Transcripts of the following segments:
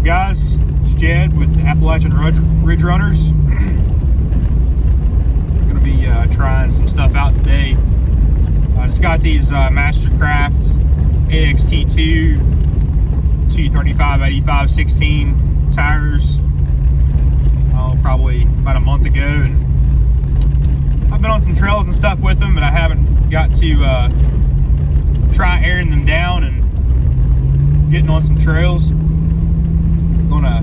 guys? It's Jed with the Appalachian Ridge Runners. I'm going to be trying some stuff out today. I just got these Mastercraft AXT2 235/85/16 tires probably about a month ago, and I've been on some trails and stuff with them, but I haven't got to try airing them down and getting on some trails. I'm gonna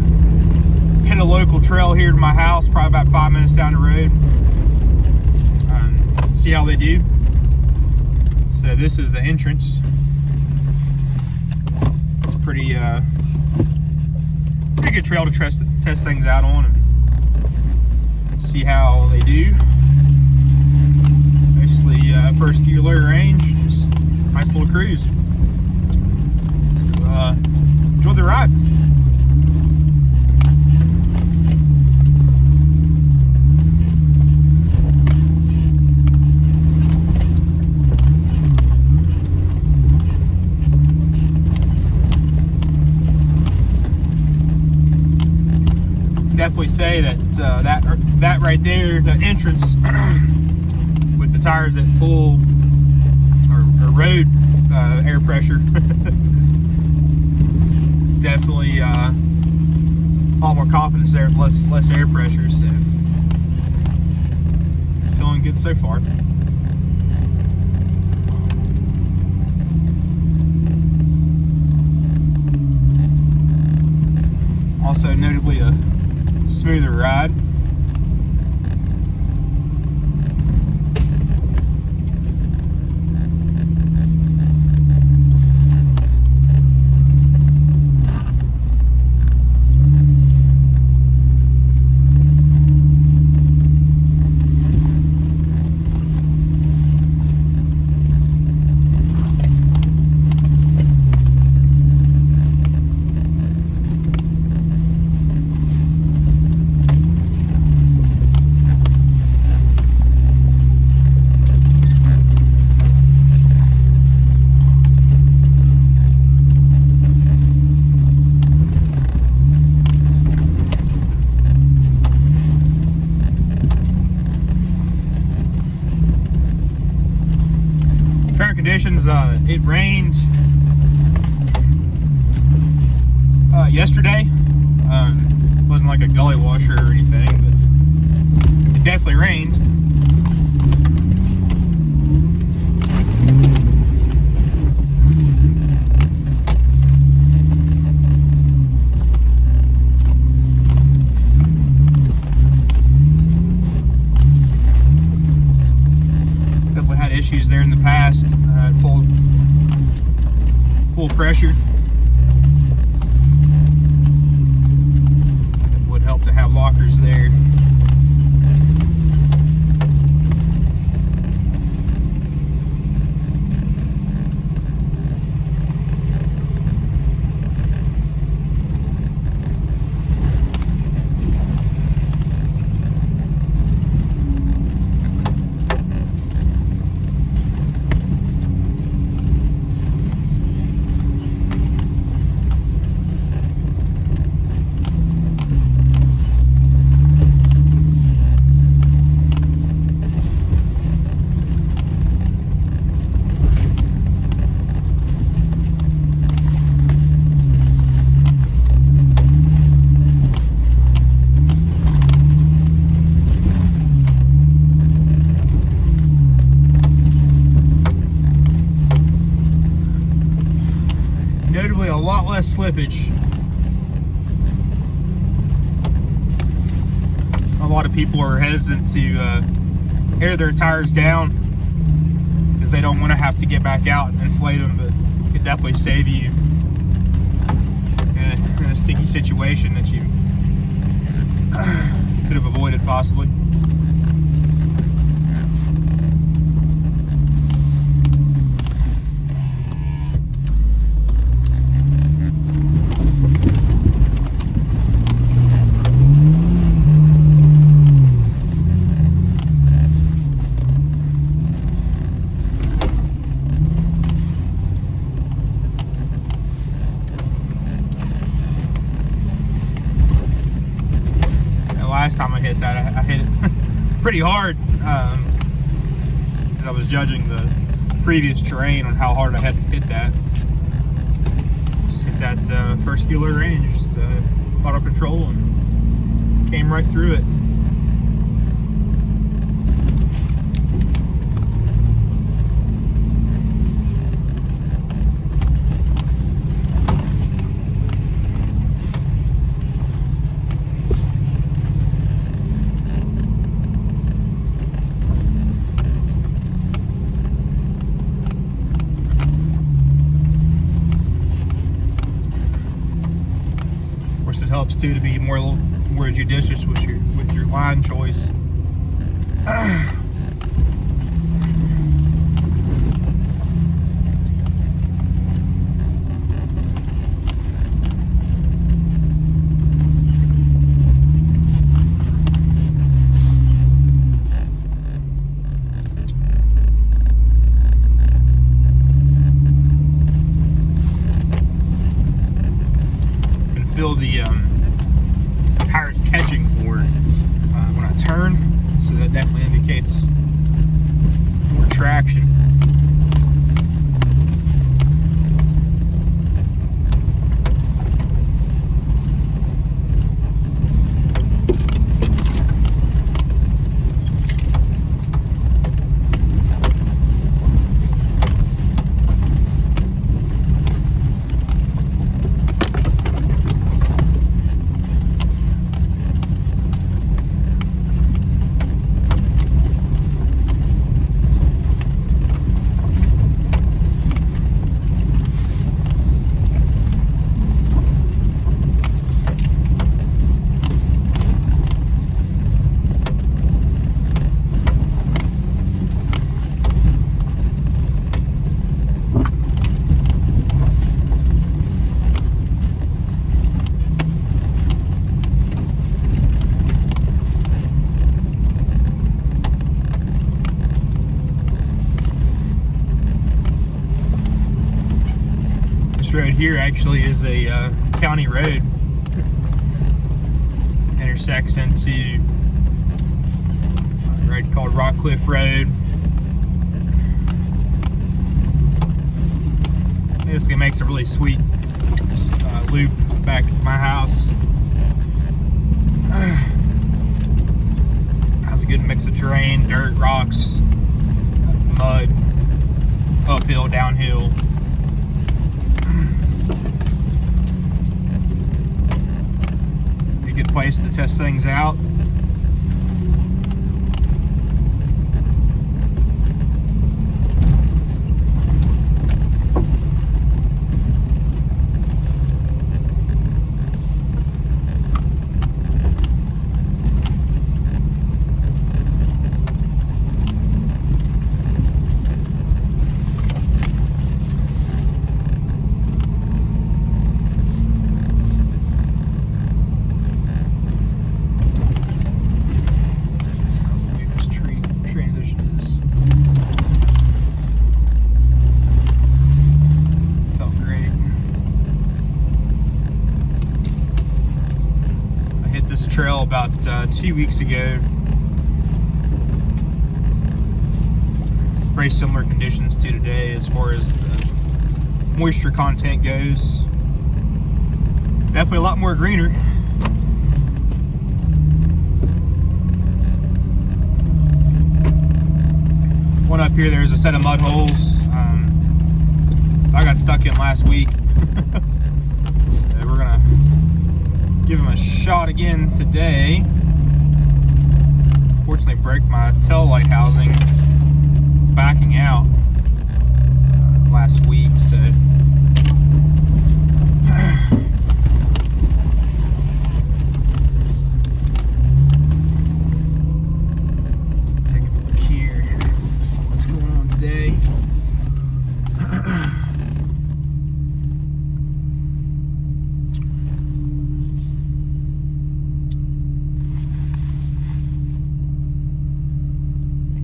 hit a local trail here to my house, probably about 5 minutes down the road, see how they do. So this is the entrance. It's pretty good trail to test things out on and see how they do. Basically, first gear low range, just nice little cruise. So enjoy the ride. Definitely say that that right there, the entrance with the tires at full or road air pressure, definitely a lot more confidence there, less air pressure. So feeling good so far. Also, notably a smoother ride. Current conditions, it rained yesterday. It wasn't like a gully washer or anything, but it definitely rained. Issues there in the past, full pressure. It would help to have lockers there. Notably a lot less slippage. A lot of people are hesitant to air their tires down because they don't want to have to get back out and inflate them, but it could definitely save you in a sticky situation that you could have avoided possibly. last time I hit that. I hit it pretty hard because I was judging the previous terrain on how hard I had to hit that. Just hit that first kilo range, just auto control and came right through it. It helps too to be more judicious with your line choice. Feel the tires catching more when I turn, so that definitely indicates more traction. Road here actually is a county road, intersects into a road called Rock Cliff Road. Basically makes a really sweet loop back to my house. Has a good mix of terrain, dirt, rocks, mud, uphill, downhill. Good place to test things out. Trail about 2 weeks ago. Very similar conditions to today as far as the moisture content goes. Definitely a lot more greener. One up here, there's a set of mud holes I got stuck in last week. So we're gonna give them a shot again today. Fortunately, broke my tail light housing backing out last week, so take a look here. Let's see what's going on today.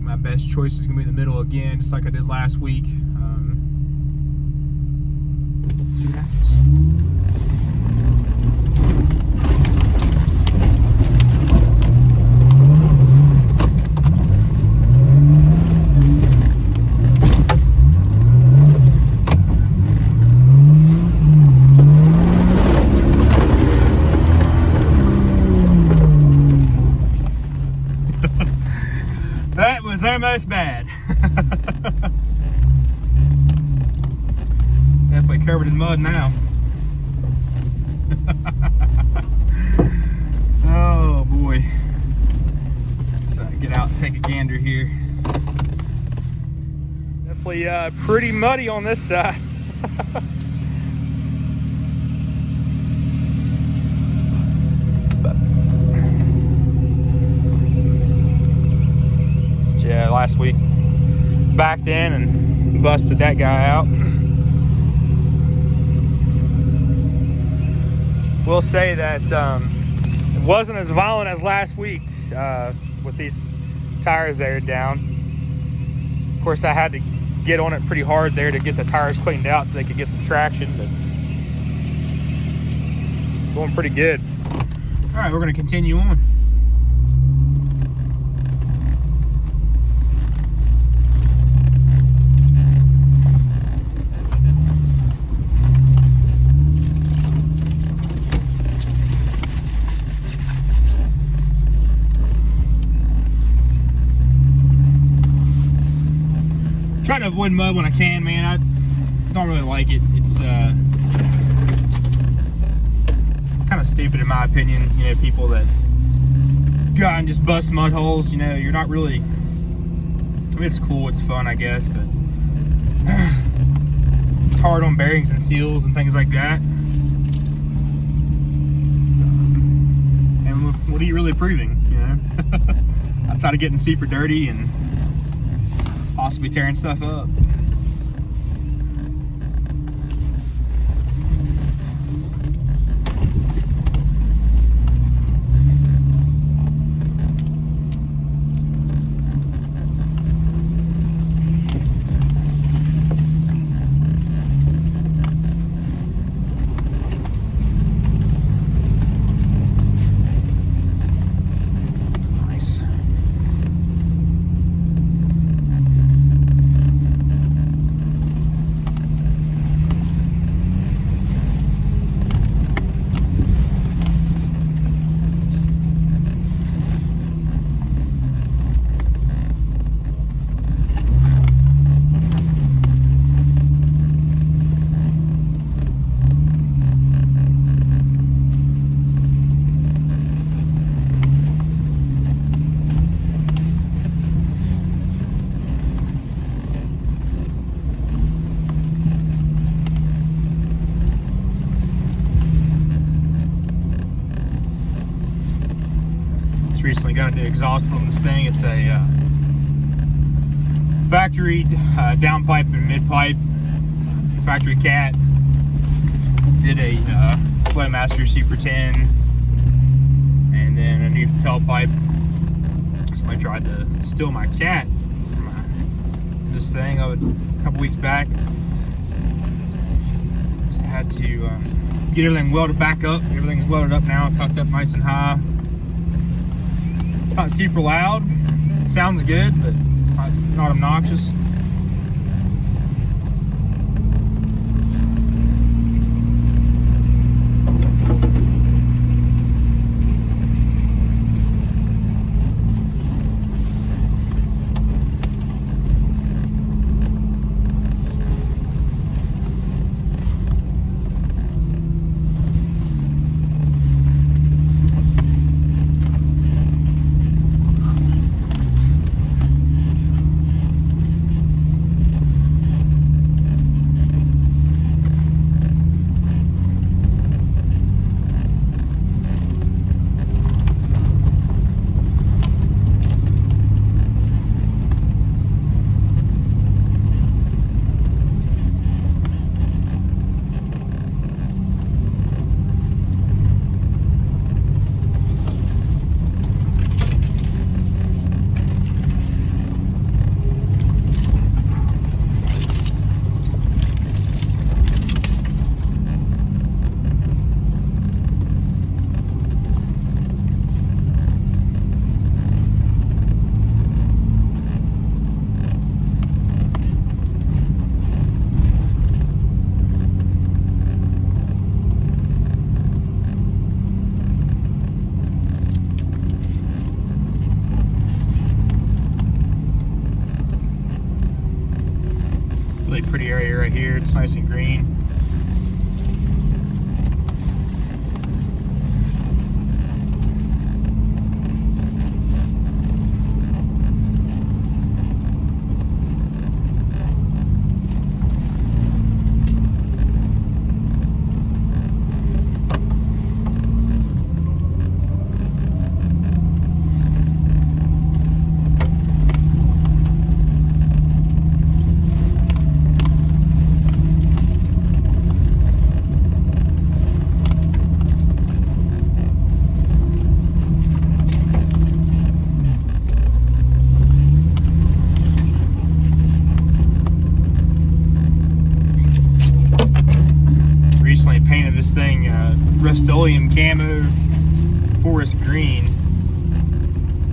My best choice is going to be in the middle again, just like I did last week. See what happens. covered in mud now. Oh boy. Let's get out and take a gander here. Definitely pretty muddy on this side. Yeah, last week backed in and busted that guy out. Will say that it wasn't as violent as last week with these tires there down. Of course, I had to get on it pretty hard there to get the tires cleaned out so they could get some traction, but going pretty good. All right, we're going to continue on. Try to avoid mud when I can, man. I don't really like it. It's kind of stupid in my opinion. You know, people that go out and just bust mud holes. You know, you're not really. I mean, it's cool, it's fun, I guess, but it's hard on bearings and seals and things like that. And what are you really proving? You know, outside of getting super dirty and possibly tearing stuff up. Recently got a new exhaust put on this thing. It's a factory downpipe and mid pipe. Factory cat. Did a Flowmaster Super 10 and then a new tailpipe. Somebody tried to steal my cat from this thing a couple weeks back. So I had to get everything welded back up. Everything's welded up now, tucked up nice and high. It's not super loud, it sounds good, but it's not obnoxious. Pretty area right here. It's nice and green. this thing Rust-Oleum camo forest green.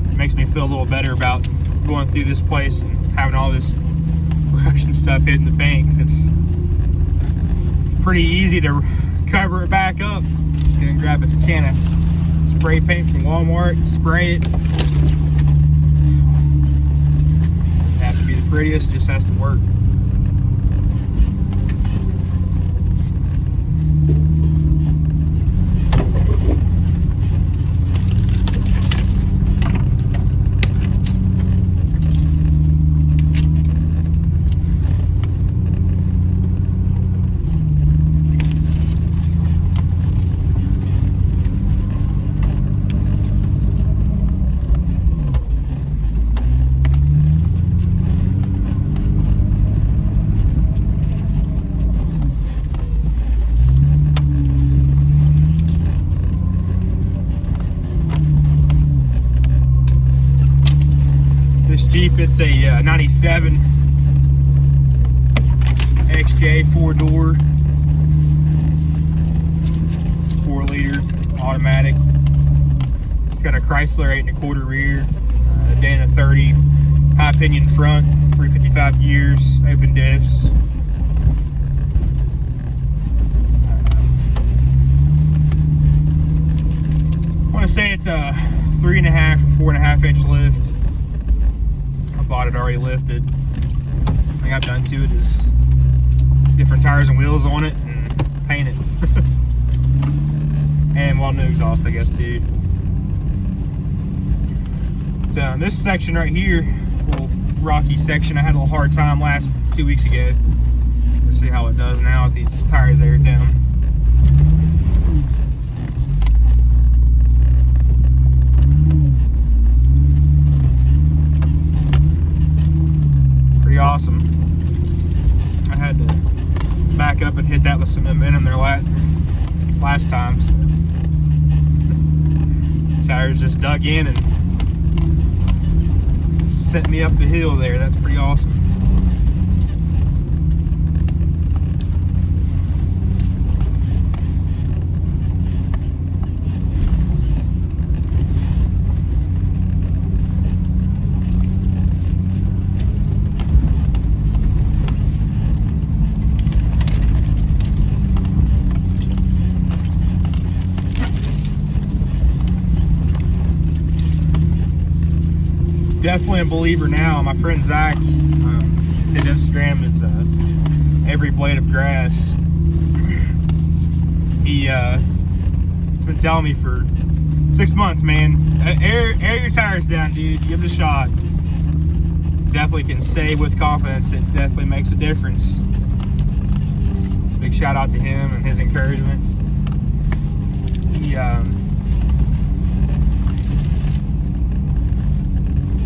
It makes me feel a little better about going through this place and having all this Russian stuff hitting the paint, because it's pretty easy to cover it back up. Just gonna grab a can of spray paint from Walmart, spray it. Doesn't have to be the prettiest, just has to work. Jeep, it's a 97 XJ 4-door, 4-liter automatic. It's got a Chrysler 8 1/4 rear, Dana 30 high pinion front, 355 gears, open diffs. I want to say it's a 3.5 or 4.5 inch lift. Bought it already lifted. The thing I've done to it is different tires and wheels on it and paint it. And well, new exhaust, I guess, too. But, this section right here, little rocky section, I had a little hard time last 2 weeks ago. Let's see how it does now with these tires aired down. Awesome. I had to back up and hit that with some momentum there last time. So tires just dug in and sent me up the hill there. That's pretty awesome. Definitely a believer now. My friend Zach, his Instagram is Every Blade of Grass. He's been telling me for 6 months, man, air your tires down, dude. Give it a shot. Definitely can say with confidence it definitely makes a difference. It's a big shout out to him and his encouragement.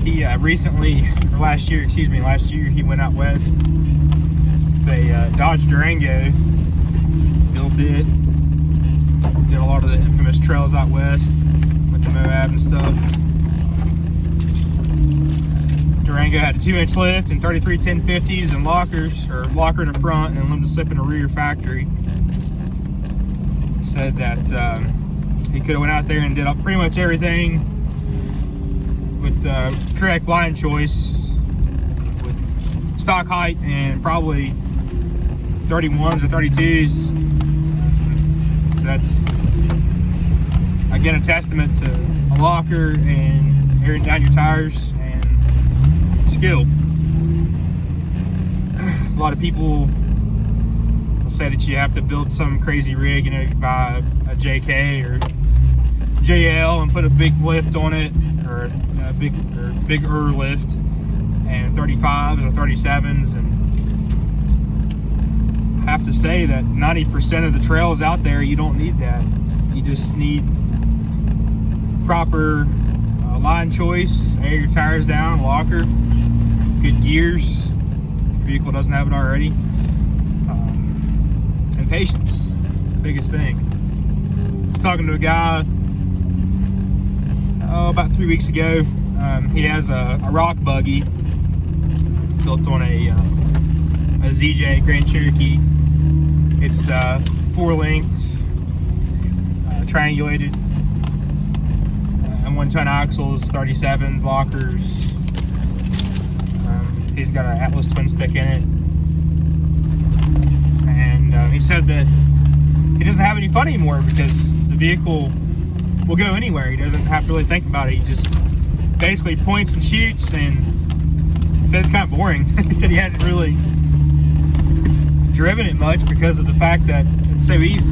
He recently, or last year, he went out west with a Dodge Durango, built it, did a lot of the infamous trails out west, went to Moab and stuff. Durango had a 2-inch lift and 33 1050s and lockers, or locker in the front and limited slip in the rear factory. Said that he could have went out there and did pretty much everything with correct line choice, with stock height and probably 31s or 32s. So that's again a testament to a locker and airing down your tires and skill. A lot of people will say that you have to build some crazy rig, you know, buy a JK or JL and put a big lift on it, or a bigger lift, and 35s or 37s, and I have to say that 90% of the trails out there, you don't need that. You just need proper line choice, air your tires down, locker, good gears, if your vehicle doesn't have it already, and patience. It's the biggest thing. I was talking to a guy about 3 weeks ago. He has a rock buggy built on a ZJ Grand Cherokee. It's 4-linked, triangulated. And 1-ton axles, 37s, lockers. He's got an Atlas twin stick in it. And he said that he doesn't have any fun anymore because the vehicle will go anywhere. He doesn't have to really think about it. He just basically points and shoots, and he said it's kind of boring. He said he hasn't really driven it much because of the fact that it's so easy.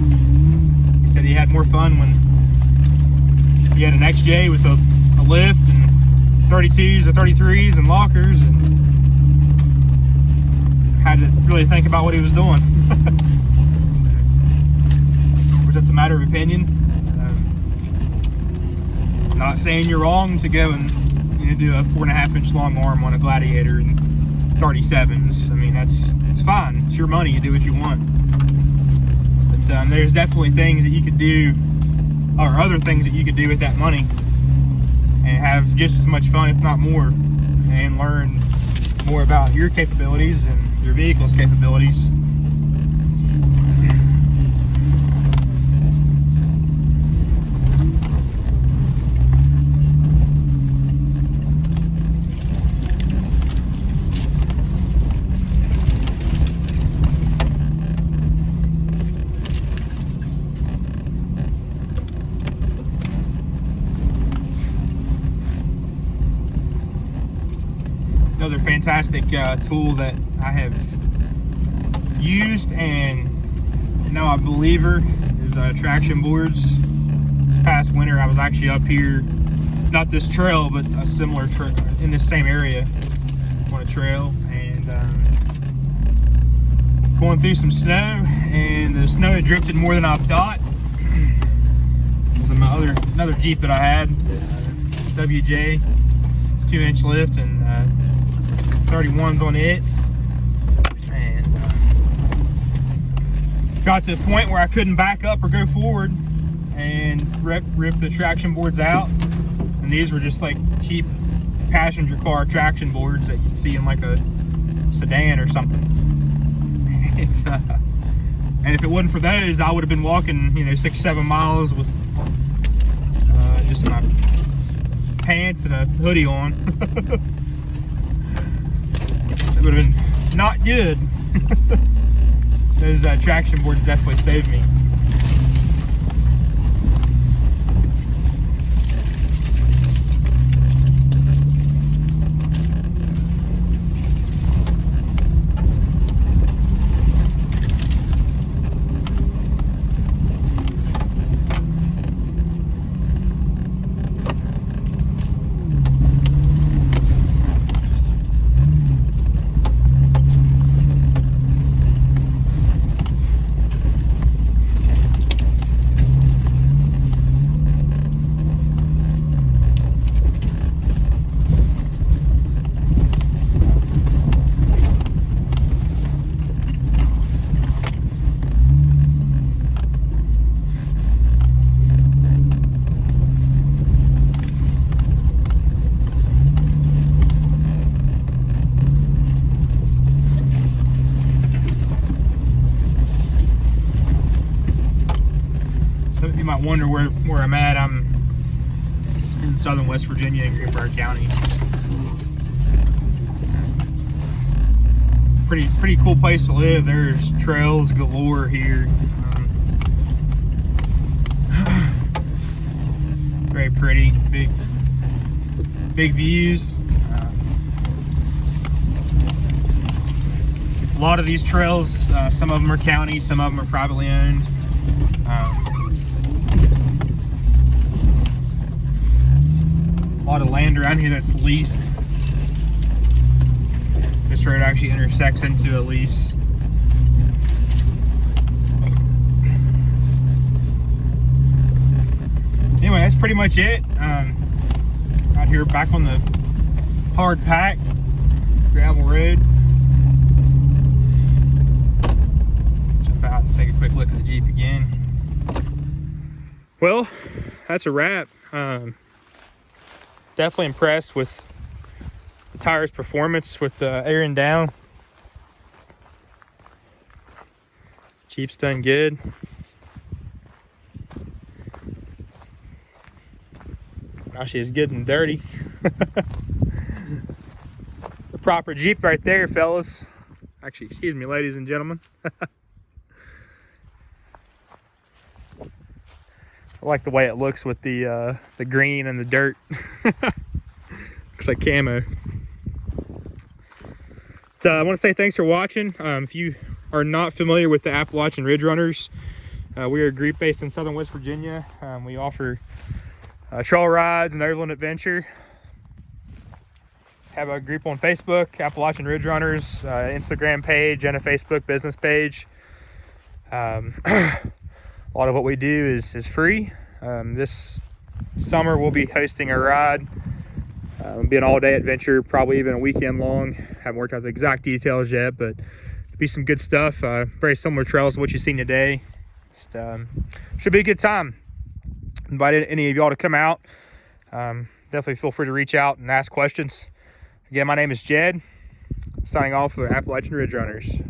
He said he had more fun when he had an XJ with a lift and 32s or 33s and lockers, and had to really think about what he was doing. Which that's a matter of opinion. Not saying you're wrong to go and do a 4.5-inch long arm on a Gladiator and 37s. I mean, it's fine. It's your money. You do what you want. But there's definitely things that you could do, or other things that you could do with that money, and have just as much fun, if not more, and learn more about your capabilities and your vehicle's capabilities. Another fantastic tool that I have used and now I'm a believer is traction boards. This past winter I was actually up here, not this trail, but a similar trail in the same area on a trail, and going through some snow, and the snow had drifted more than I thought. This is another Jeep that I had, WJ 2-inch lift, and 31s on it, and got to a point where I couldn't back up or go forward, and ripped the traction boards out. And these were just like cheap passenger car traction boards that you'd see in like a sedan or something. And if it wasn't for those, I would have been walking 6-7 miles with just my pants and a hoodie on. It would have been not good. Those traction boards definitely saved me. Some of you might wonder where I'm at. I'm in southern West Virginia in Greenbrier County. Pretty cool place to live. There's trails galore here. Very pretty, big views. A lot of these trails, some of them are county, some of them are privately owned. A lot of land around here that's leased. This road actually intersects into a lease. Anyway, that's pretty much it. Out here back on the hard pack gravel road. Jump out and take a quick look at the Jeep again. Well, that's a wrap. Definitely impressed with the tire's performance with the airing down. Jeep's done good. Actually, it's good and dirty. The proper Jeep right there, fellas. Actually, excuse me, ladies and gentlemen. I like the way it looks with the green and the dirt. Looks like camo. So I want to say thanks for watching. If you are not familiar with the Appalachian Ridge Runners, we are a group based in Southern West Virginia. We offer trail rides and overland adventure. Have a group on Facebook, Appalachian Ridge Runners, Instagram page, and a Facebook business page. A lot of what we do is free. This summer we'll be hosting a ride. It'll be an all-day adventure, probably even a weekend long. Haven't worked out the exact details yet, but it'll be some good stuff. Very similar trails to what you've seen today. Just, should be a good time. Invite any of y'all to come out. Definitely feel free to reach out and ask questions. Again, my name is Jed, signing off for the Appalachian Ridge Runners.